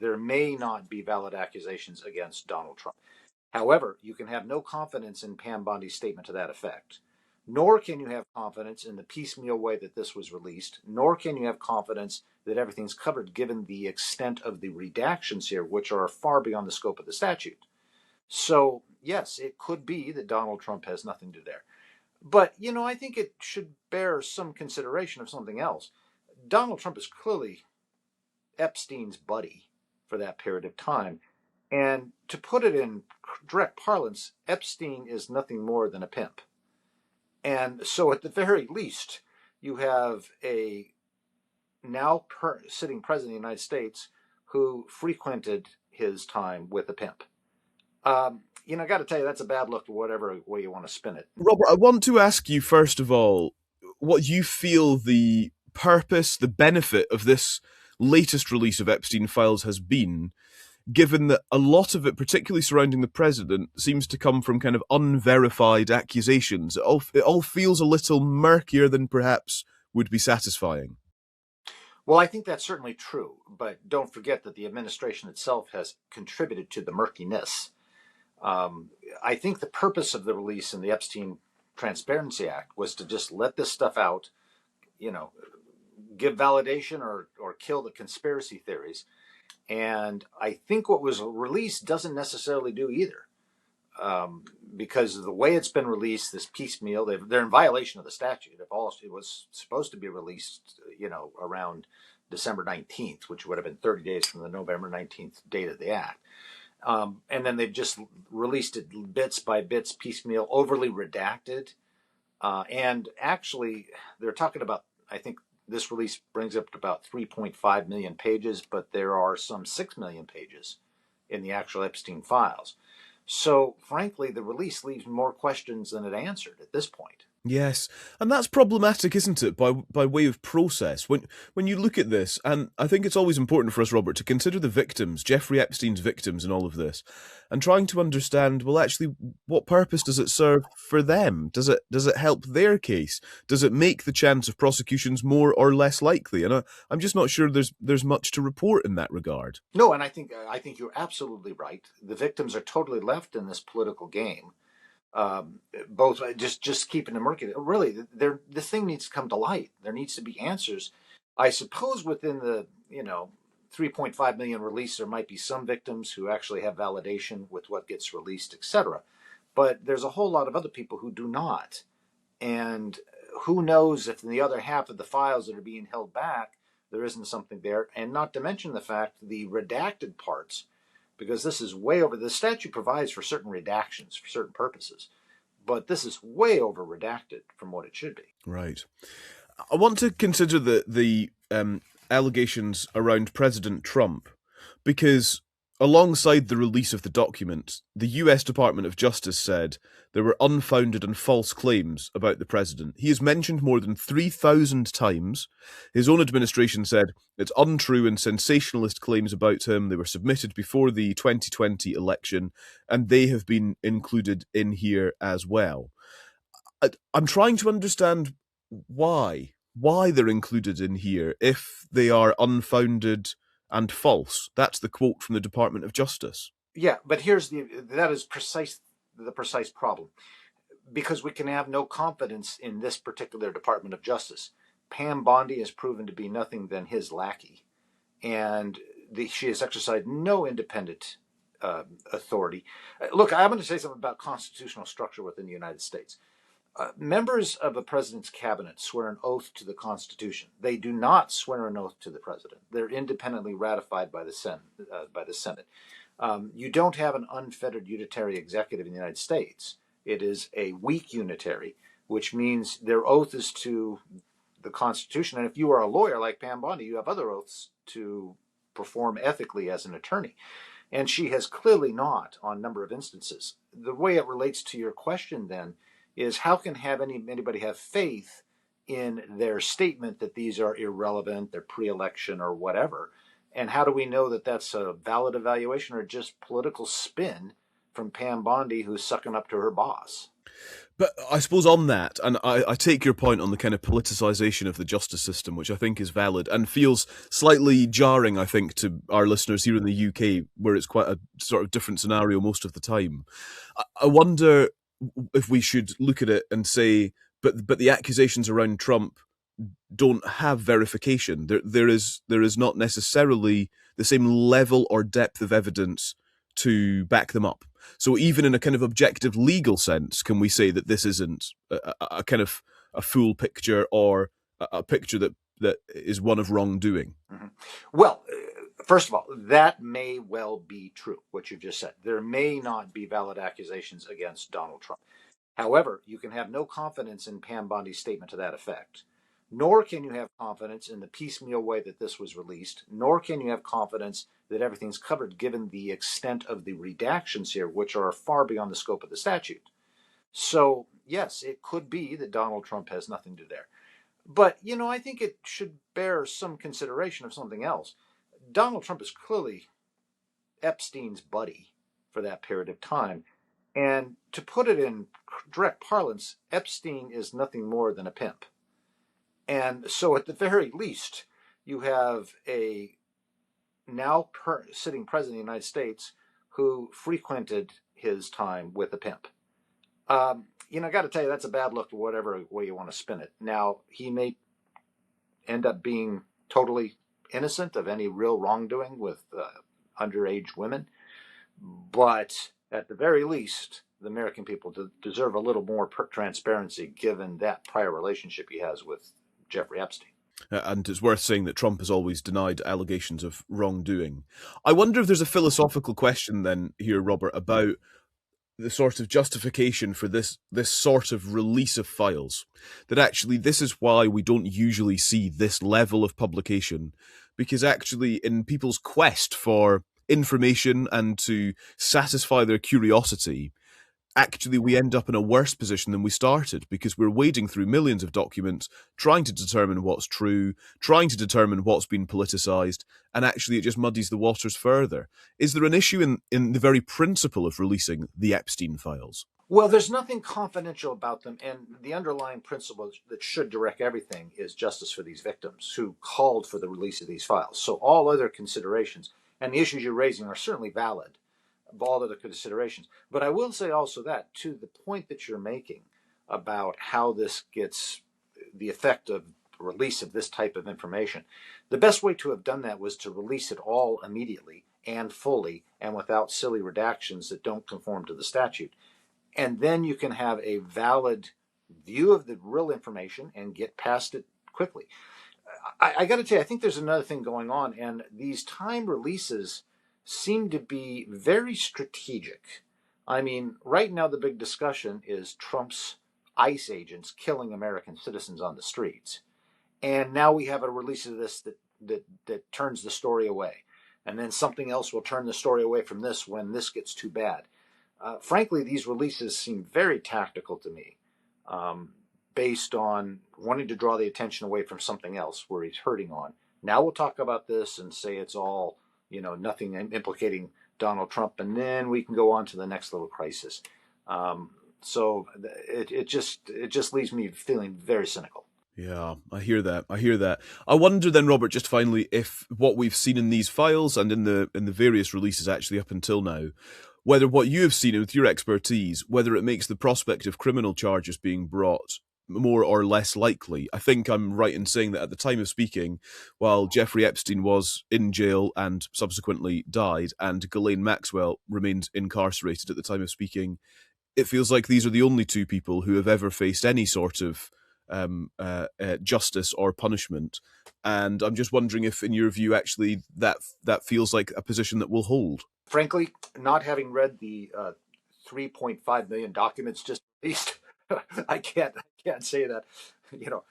there may not be valid accusations against Donald Trump. However, you can have no confidence in Pam Bondi's statement to that effect, nor can you have confidence in the piecemeal way that this was released, nor can you have confidence that everything's covered given the extent of the redactions here, which are far beyond the scope of the statute. So, yes, it could be that Donald Trump has nothing to do there. But, I think it should bear some consideration of something else. Donald Trump is clearly Epstein's buddy for that period of time. And to put it in direct parlance, Epstein is nothing more than a pimp. And so, at the very least, you have a now sitting president of the United States who frequented his time with a pimp. I got to tell you, that's a bad look to whatever way you want to spin it. Robert, I want to ask you, first of all, what you feel the purpose, the benefit of this latest release of Epstein files has been, given that a lot of it, particularly surrounding the president, seems to come from kind of unverified accusations. It all feels a little murkier than perhaps would be satisfying. Well, I think that's certainly true, but don't forget that the administration itself has contributed to the murkiness. I think the purpose of the release in the Epstein Transparency Act was to just let this stuff out, give validation or kill the conspiracy theories. And I think what was released doesn't necessarily do either. Because of the way it's been released, this piecemeal, they're in violation of the statute. It was supposed to be released, around December 19th, which would have been 30 days from the November 19th date of the act. And then they've just released it bits by bits, piecemeal, overly redacted. And actually, they're talking about, I think this release brings up to about 3.5 million pages, but there are some 6 million pages in the actual Epstein files. So, frankly, the release leaves more questions than it answered at this point. Yes, and that's problematic, isn't it, by way of process? When you look at this, and I think it's always important for us, Robert, to consider the victims, Jeffrey Epstein's victims in all of this, and trying to understand, well, actually, what purpose does it serve for them? Does it help their case? Does it make the chance of prosecutions more or less likely? And I'm just not sure there's much to report in that regard. No, and I think you're absolutely right. The victims are totally left in this political game. Both just keeping them murky. Really, this thing needs to come to light. There needs to be answers. I suppose within the 3.5 million release, there might be some victims who actually have validation with what gets released, etc. But there's a whole lot of other people who do not, and who knows if in the other half of the files that are being held back, there isn't something there. And not to mention the fact the redacted parts. Because this is way over. The statute provides for certain redactions for certain purposes, but this is way over redacted from what it should be. Right. I want to consider the allegations around President Trump, because alongside the release of the document, the US Department of Justice said there were unfounded and false claims about the president. He is mentioned more than 3,000 times. His own administration said it's untrue and sensationalist claims about him. They were submitted before the 2020 election, and they have been included in here as well. I'm trying to understand why they're included in here if they are unfounded and false. That's the quote from the Department of Justice. Yeah, but that is the precise problem, because we can have no confidence in this particular Department of Justice. Pam Bondi has proven to be nothing than his lackey, and she has exercised no independent authority. Look, I'm going to say something about constitutional structure within the United States. Members of a president's cabinet swear an oath to the Constitution. They do not swear an oath to the president. They're independently ratified by the Senate. You don't have an unfettered unitary executive in the United States. It is a weak unitary, which means their oath is to the Constitution. And if you are a lawyer like Pam Bondi, you have other oaths to perform ethically as an attorney. And she has clearly not on a number of instances. The way it relates to your question then is, how can anybody have faith in their statement that these are irrelevant, they're pre-election or whatever? And how do we know that that's a valid evaluation or just political spin from Pam Bondi, who's sucking up to her boss? But I suppose on that, and I take your point on the kind of politicization of the justice system, which I think is valid and feels slightly jarring, I think, to our listeners here in the UK, where it's quite a sort of different scenario most of the time. I wonder if we should look at it and say, but the accusations around Trump don't have verification. There is not necessarily the same level or depth of evidence to back them up. So even in a kind of objective legal sense, can we say that this isn't a kind of a full picture or a picture that is one of wrongdoing? Mm-hmm. Well, first of all, that may well be true, what you've just said. There may not be valid accusations against Donald Trump. However, you can have no confidence in Pam Bondi's statement to that effect, nor can you have confidence in the piecemeal way that this was released, nor can you have confidence that everything's covered given the extent of the redactions here, which are far beyond the scope of the statute. So, yes, it could be that Donald Trump has nothing to do there. But, I think it should bear some consideration of something else. Donald Trump is clearly Epstein's buddy for that period of time. And to put it in direct parlance, Epstein is nothing more than a pimp. And so, at the very least, you have a now sitting president of the United States who frequented his time with a pimp. I got to tell you, that's a bad look, whatever way you want to spin it. Now, he may end up being totally innocent of any real wrongdoing with underage women, but at the very least, the American people deserve a little more transparency given that prior relationship he has with Jeffrey Epstein. And it's worth saying that Trump has always denied allegations of wrongdoing. I wonder if there's a philosophical question then here, Robert, about the sort of justification for this sort of release of files. That actually this is why we don't usually see this level of publication, because actually in people's quest for information and to satisfy their curiosity, actually we end up in a worse position than we started, because we're wading through millions of documents, trying to determine what's true, trying to determine what's been politicized, and actually it just muddies the waters further. Is there an issue in the very principle of releasing the Epstein files? Well, there's nothing confidential about them, and the underlying principle that should direct everything is justice for these victims who called for the release of these files. So all other considerations and the issues you're raising are certainly valid, all other considerations. But I will say also that, to the point that you're making about how this gets the effect of release of this type of information, the best way to have done that was to release it all immediately and fully and without silly redactions that don't conform to the statute. And then you can have a valid view of the real information and get past it quickly. I got to tell you, I think there's another thing going on, and these time releases seem to be very strategic. I mean, right now the big discussion is Trump's ICE agents killing American citizens on the streets. And now we have a release of this that turns the story away. And then something else will turn the story away from this when this gets too bad. Frankly, these releases seem very tactical to me, based on wanting to draw the attention away from something else where he's hurting on. Now we'll talk about this and say it's all, nothing implicating Donald Trump, and then we can go on to the next little crisis. So it just leaves me feeling very cynical. Yeah, I hear that. I wonder then, Robert, just finally, if what we've seen in these files and in the various releases actually up until now, whether what you have seen with your expertise, whether it makes the prospect of criminal charges being brought more or less likely. I think I'm right in saying that at the time of speaking, while Jeffrey Epstein was in jail and subsequently died, and Ghislaine Maxwell remained incarcerated at the time of speaking, it feels like these are the only two people who have ever faced any sort of justice or punishment. And I'm just wondering if, in your view, actually that feels like a position that will hold. Frankly, not having read the 3.5 million documents just released, I can't say that.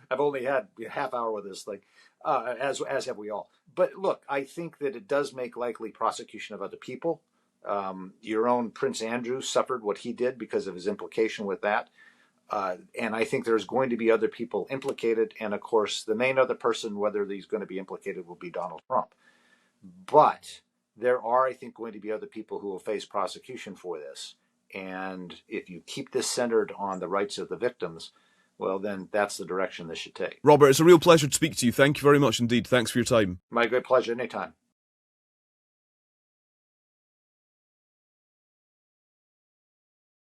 I've only had a half hour with this thing, as have we all. But look, I think that it does make likely prosecution of other people. Your own Prince Andrew suffered what he did because of his implication with that. And I think there's going to be other people implicated. And of course, the main other person, whether he's going to be implicated, will be Donald Trump. But there are, I think, going to be other people who will face prosecution for this. And if you keep this centered on the rights of the victims, well, then that's the direction this should take. Robert, it's a real pleasure to speak to you. Thank you very much indeed. Thanks for your time. My great pleasure. Anytime.